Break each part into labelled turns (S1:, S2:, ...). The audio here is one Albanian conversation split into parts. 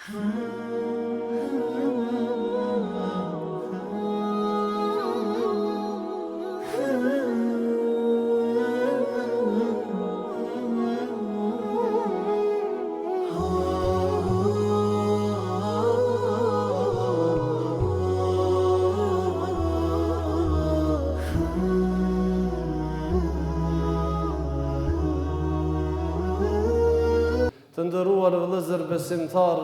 S1: Të nderuar vëllezër besimtar,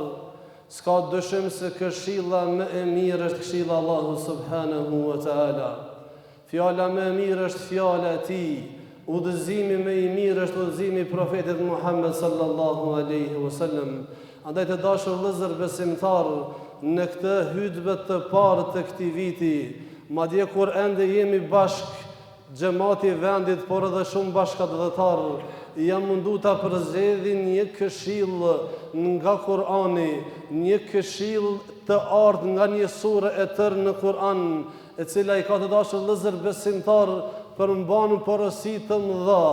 S1: s'ka dyshim se këshilla më e mirë është këshilla Allahu subhanahu wa taala. Fjala më e mirë është fjala e tij. Udhëzimi më i mirë është udhëzimi i profetit Muhammed sallallahu alaihi wasallam. Andaj të dashur vëllezër besimtar, në këtë hutbë të parë të këtij viti, madje kur ende jemi bashk xhamati i vendit, por edhe shumë bashkëdhëtar, jam mundu ta përzgjedh një këshill nga Kurani, një këshill të ardhur nga një sure e tërë në Kur'an, e cila i ka të dashur vëllezër besimtar përmban porosi të mëdha,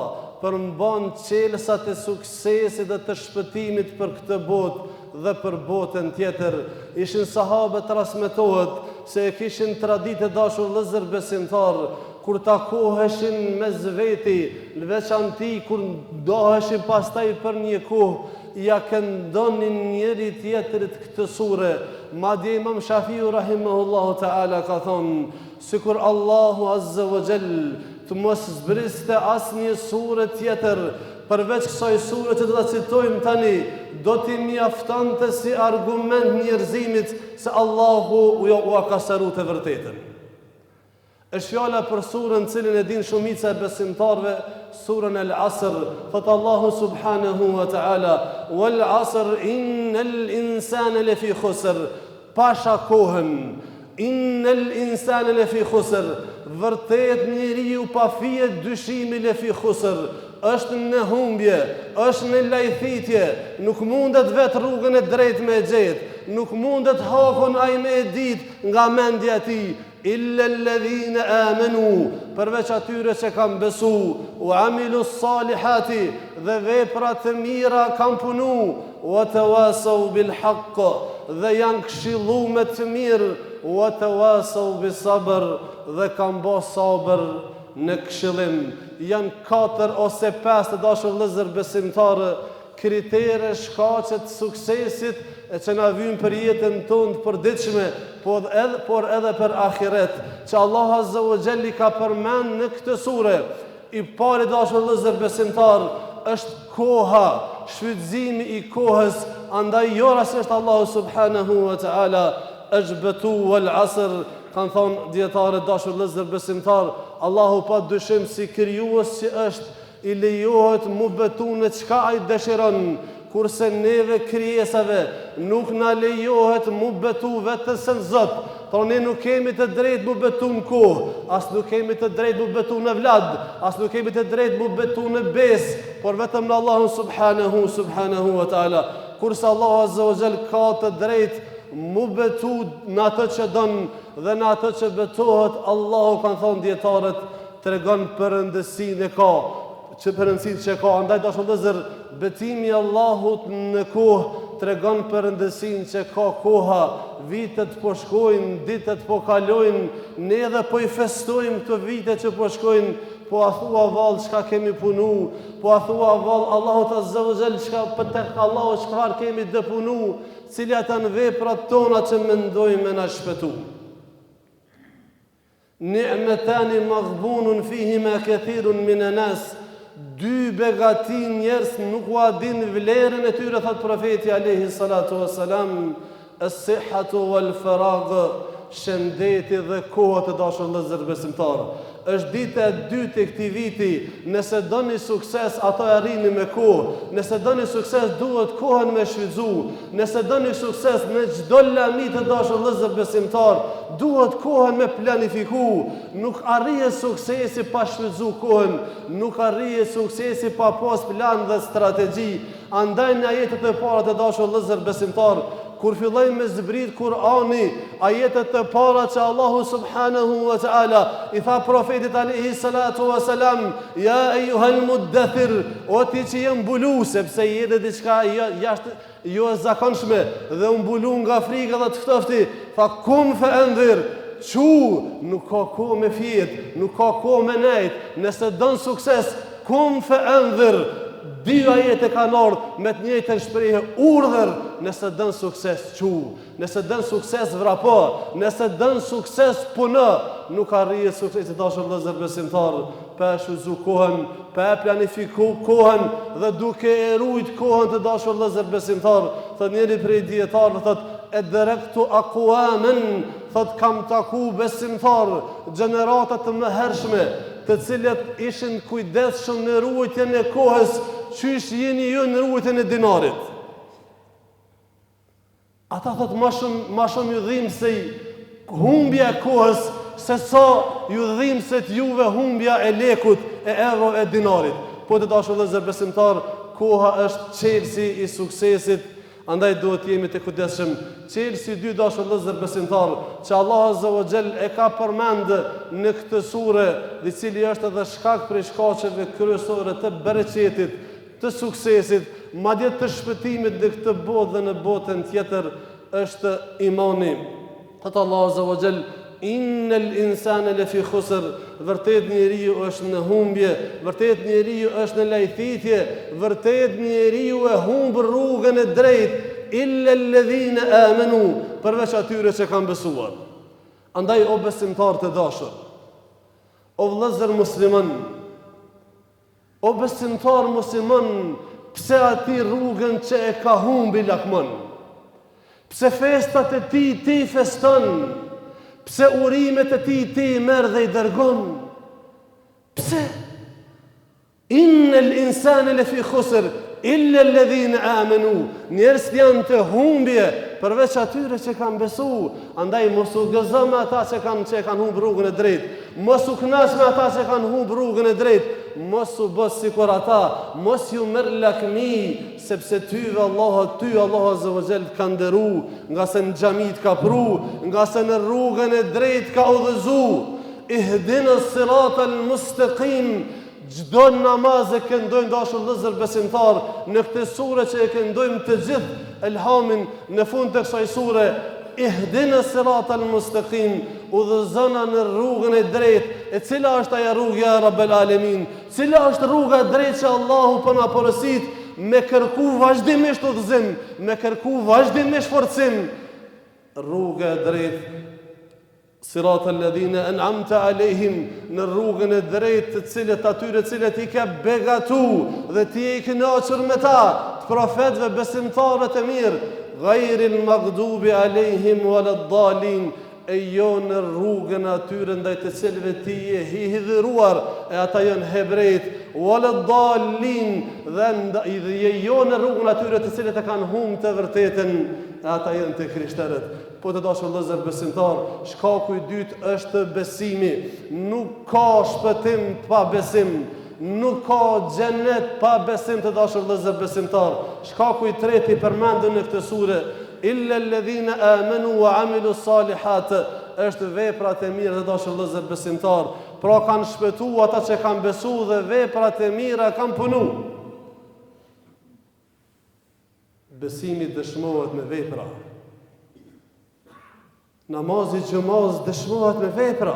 S1: përmban çelësat e suksesit dhe të shpëtimit për këtë botë dhe për botën tjetër. Ishin sahabët, transmetohet se e kishin traditë dashur vëllezër besimtar, kur takoheshin mes veti, në veçanti kur ndoheshin pastaj për një kohë, ja këndonin njëri tjetrit këtë sure. Madje Imam Shafiu rahimahullahu ta'ala ka thonë, sikur Allahu azza wa jall të mos zbriste asnjë sure tjetër përveç kësaj sure që do ta citojmë tani, do t'i mjaftonte si argument njerëzimit se Allahu u ka kasëruar të vërtetën. Është fjala për surën cilën e din shumica e besimtarëve, surën Al-Asr. Thot Allahu subhanahu wa ta'ala, wal asr innal insana lafi khusr. Pasha kohën, innal insana lafi khusr. Vërtet njeriu pa fije dyshimi lafi khusr. Është në humbje, është në lajthitje, nuk mundet vetë rrugën e drejtë me gjetë, nuk mundet hakun ai me ditë nga mendja e tij. Illa alladhina amanu, përveç atyre që kanë besu, u amilu salihati, dhe vepra të mira kanë punu, wa tawasau bil haqq, dhe janë këshillu me të mirë, wa tawasau bis sabr, dhe kanë bë sabër në këshillim. Janë 4 ose 5 të dashur vëllezër besimtarë kritere shkaqe të suksesit e që na vijnë për jetën tonë të përditshme, por edhe për ahiret, që Allah azza wa jall ka përmend në këtë sure. I pari dashur vëllezër besimtar është koha, shfrytëzimi i kohës, andaj jo rastisht Allahu subhanahu wa taala është betu wal asr. Kanë thonë dietarët dashur vëllezër besimtar, Allahu pa dyshim si krijues që është, i lejohet mu betu në çka ai dëshiron, kurse neve krijesave nuk na lejohet mu betu vetës në Zot. Por ne nuk kemi të drejtë mu betu në kohë, as nuk kemi të drejtë mu betu në vlad, as nuk kemi të drejtë mu betu në besë, por vetëm në Allahun subhanahu wa taala. Kurse Allahu azza wa jall ka të drejtë mu betu në atë që don dhe në atë që betohet. Allahu, kanë thonë dietarët, tregon përëndësinë e ka, që përëndësinë që ka. Andaj dashur vëllezër, betimi i Allahut në kohë tregon përëndësinë që ka koha. Vitet po shkojnë, ditët po kalojnë, ne edhe po i festojmë këto vite që po shkojnë, po a thua vallë çka kemi punu, po a thua vallë Allahut azza wa jall çka për tek Allahu çfarë kemi dëpunu, cilat janë veprat tona që mendojmë me na shpëtu. Ni'matani maghbunun fihima kathirun min an-nas. 2 begati njerëz nuk u din vlerën e tyre, thot profeti alayhi salatu wassalam, as-sihhatu wal faragh, shëndeti dhe koha të dashur vëllezër besimtar. Është dita e dytë e këtij viti. Nëse doni sukses, ato e arrini me kohë. Nëse doni sukses, duhet kohën me shfrytzu. Nëse doni sukses në çdo lami të dashur vëllezër besimtar, duhet kohën me planifiku. Nuk arrihet suksesi pa shfrytzu kohën, nuk arrihet suksesi pa pas plan dhe strategji. Andaj në ajetet e para të dashur vëllezër besimtar, kur fillojmë me zbrit Kur'ani, ajetet e para që Allahu subhanahu wa ta'ala i tha profetit alayhi salatu wa salam, ja ejuhal muddathir, o ti që je mbulu, sepse jete diçka jo e zakonshme dhe u mbulu nga frika dhe të ftofti, tha kum fe endhir, nuk ka ko me fjet, nuk ka ko me nejt, nëse dënë sukses, kum fe endhir, dy ajete kanë ardhur me të njëjtën shprehje urdhër, nëse dën sukses nëse dën sukses vrapo, nëse dën sukses punë, nuk arrihet suksesi dashur vëllezër besimtar, pa shuzu kohën, pa planifiku kohën dhe duke e rujt kohën të dashur vëllezër besimtar, thot njëri prej dietarëve thot e direktu aqwamen, thot kam taku besimtar gjenerata të mëhershme, të cilët ishin kujdesshëm në ruajtjen e kohës, qysh jeni ju në ruajtjen e dinarit. Ata thot ma shumë ju dhimë se humbja e kohës, se sa ju dhimë se të juve humbja e lekut, e euro e dinarit. Po të dashur vëllezër besimtar, koha është çelësi i suksesit. Andaj duhet jemi të kujdesshëm. Çelësi 2 dashur vëllezër besimtar, që Allah Azza wa Jall e ka përmend në këtë sure, i cili është edhe shkak për shkaqeve kryesore të bereqetit, të suksesit, madje të shpëtimit në këtë botë dhe në botën tjetër, është imani. Thot Allah Azza wa Jall, innal insana lafi khusr, vërtet njeriu është në humbje, vërtet njeriu është në lajthitje, vërtet njeriu e humb rrugën e drejtë, illa alladhina amanu, përveç atyre që kanë besuar. Andaj o besimtar të dashur, o vëllezër musliman, o besimtar musliman, pse ati rrugën që e ka humbi lakmon? Pse festat e ti feston? Pse urimet e ti merr dhe i dërgon? Pse? Innal insana lafi khusr illa alladhina amanu. Njerëzit janë të humbje përveç atyre që kanë besu. Andaj mos u gëzo me ata që kanë humbur rrugën e drejtë. Mos u kënaq me ata që kanë humbur rrugën e drejtë. Mos u bë sikur ata, mos ju merr lakmi, sepse ty Allah Azza wa Jall ka nderu, nga se në xhamit ka pru, nga se në rrugën e drejtë ka udhëzu. Ihdina siratal mustaqim. Çdo namaz e këndojmë dashur vëllezër besimtar, në këtë sure që e këndojmë të gjithë elhamin në fund të kësaj sure, ihdina siratal mustaqim, udhëzona në rrugën e drejtë. E cila është ajo rrugë ja Rabbel Alamin? Cila është rruga e drejtë që Allahu po na porosit me kërku vazhdimisht udhëzim, me kërku vazhdimisht forcim? Rruga e drejtë, siratal ladhina an'amta alehim, në rrugën e drejtë të cilët atyre cilët i ka begatu dhe ti e i kënaqur me ta, të profetëve besimtarët e mirë, ghayril maghdubi alehim waladdallin, e jo në rrugën atyre ndaj të cilëve ti e hidhëruar, e ata janë hebrejt, waladdallin, dhe jo në rrugën atyre të cilët e kanë humbur të vërtetën, e ata janë të krishterët. Po të dashur vëllezër besimtar, shkaku i dytë është besimi. Nuk ka shpëtim pa besim, nuk ka xhenet pa besim të dashur vëllezër besimtar. Shkaku i tretë i përmendur në këtë sure, illa alladhina amanu wa amilu salihat, është veprat e mira të dashur vëllezër besimtar. Pra kanë shpëtuar ata që kanë besuar dhe veprat e mira kanë punu. Besimi dëshmohet me vepra. Namazi xhamaz dëshmohet me vepra.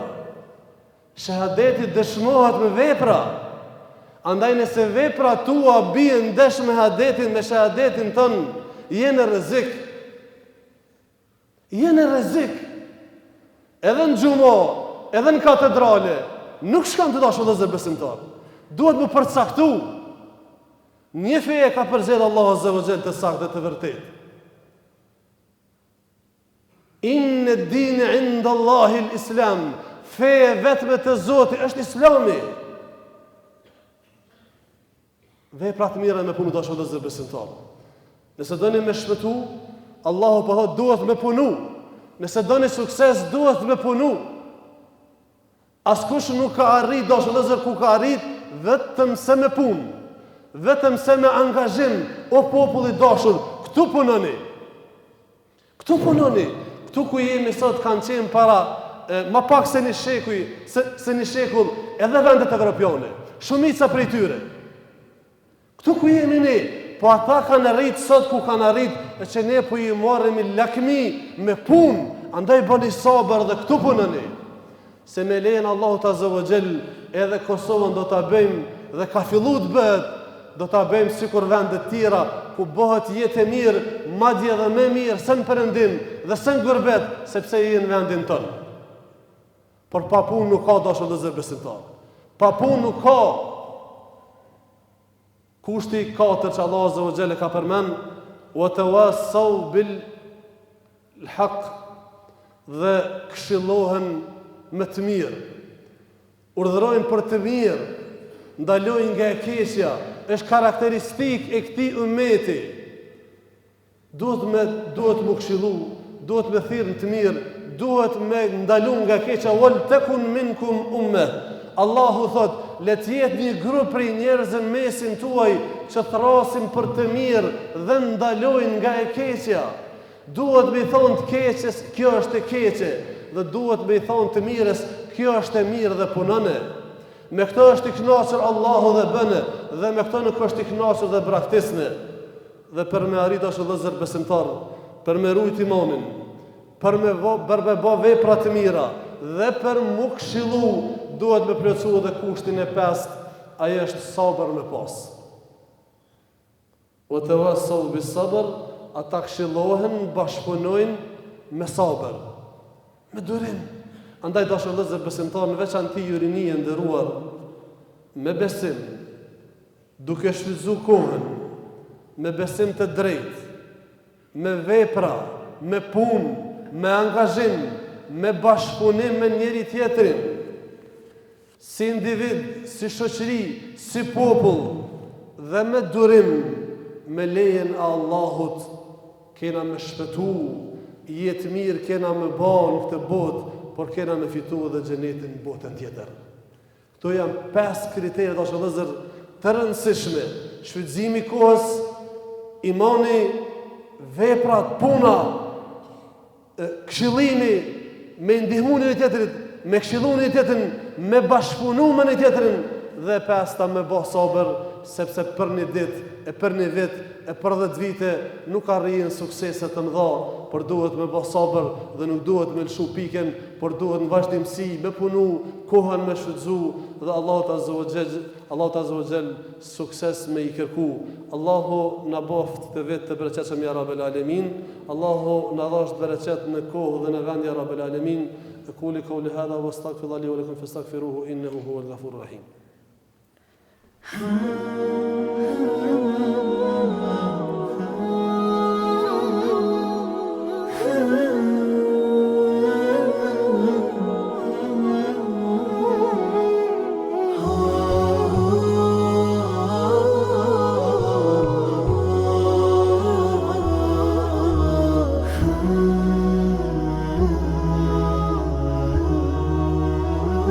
S1: Shahadeti dëshmohet me vepra. Andaj nëse vepra tua bien ndesh me shahadetin ton, jeni rrezik. Jeni rrezik. Edhe në xhumo, edhe në katedrale, nuk shkon të dashur vëllezër besimtar. Duhet më përcaktu. Një fe ka përzgjedh Allahu Azza wa Jall të saktë të vërtetë. Inna ad-din 'inda Allahi al-Islam. Feja vetëm të Zotit është Islami. Veprat mira me punu dashur vëllezër besimtar. Nëse doni me shpëtu, Allahu po thotë duhet me punu. Nëse doni sukses, duhet me punu. Askush nuk ka arrit dashur vëllezër ku ka arrit vetëm se me punë, vetëm se me angazhim. O populli dashur, këtu punoni. Këtu punoni. Këtu ku jemi sot kanë qenë para ma pak se një shekull, edhe vendet evropiane, shumica prej tyre. Këtu ku jemi ne, po ata kanë arrit sot ku kanë arrit, e që ne po i marrim lakmi me punë, andaj bëni sabër dhe këtu punoni. Se me lejen Allahut Azza wa Jall edhe Kosovën do ta bëjmë dhe ka filluar të bëhet, do ta bëjmë sikur vende të tjera ku bëhet jetë e mirë, madje edhe më mirë se në Perëndim dhe se në Gurbet, sepse i në vendin tonë. Por pa punë nuk ka dashur dhe besimtar. Pa punë nuk ka. Kushti 4 që Allah Azza wa Jalla ka përmend, wa tawasaw bil haq, dhe këshillohen me të mirë. Urdhërojnë për të mirë, ndalojnë nga e keqja, është karakteristik e këtij ummeti. Duhet më këshillu, duhet me thirrë të mirë, duhet me ndalu nga keqja, wal takun minkum ummah. Allahu thot, le të jetë një grup prej njerëzve në mesin tuaj që thrasin për të mirë dhe ndalojnë nga e keqja. Duhet me i thonë të keqes, kjo është e keqe, dhe duhet me i thonë të mirës, kjo është e mirë dhe punone. Me këto është i kënaqur Allahu dhe bëne, dhe me këto nuk është i kënaqur dhe braktisne. Dhe për me arrit ashtu vëllezër besimtar, për me rujt imanin, për me bë vepra të mira dhe për mu këshillu, duhet me plotësu dhe kushtin e 5, ai është sabër me pas. O të wasaw bis sabr, ata këshillohen, bashkëpunojnë me sabër, me durim. Andaj dashur vëllezër besimtar, në veçantë ju rini e nderuar, me besim, duke shfrytzuar kohën, me besim të drejtë, me vepra, me punë, me angazhim, me bashkëpunim me njëri tjetrin, si individ, si shoqëri, si popull, dhe me durim, me lejen e Allahut, kena me shpëtu, jetë mirë kena me ba në këtë botë, por kena me fitu edhe xhenetin në botën tjetër. Këto janë 5 kriterë dashur vëllezër të rëndësishme: shfrytëzimi i kohës, imani, veprat, puna, këshillimi, me ndihmu njëri tjetrit, me këshillu njëri tjetrin, me bashkëpunu me njëri tjetrin, dhe 5 me bë sabër, sepse për një ditë, e për një vit, e për 10 vite nuk arrijnë suksese të mëdha, por duhet me bë sabër dhe nuk duhet me lëshu pikën, por duhet në vazhdimsi me punu, kohën me shfrytzu, dhe Allahu Azza wa Jall sukses me i kërku. Allahu na boft të vit të bereqetshëm ya Rabbel Alamin. Allahu na dhash bereqet në kohë dhe në vend ya Rabbel Alamin. Aqulu qawli hadha wastaghfirullahi li wa lakum fastaghfiruhu innahu huwal ghafurur rahim.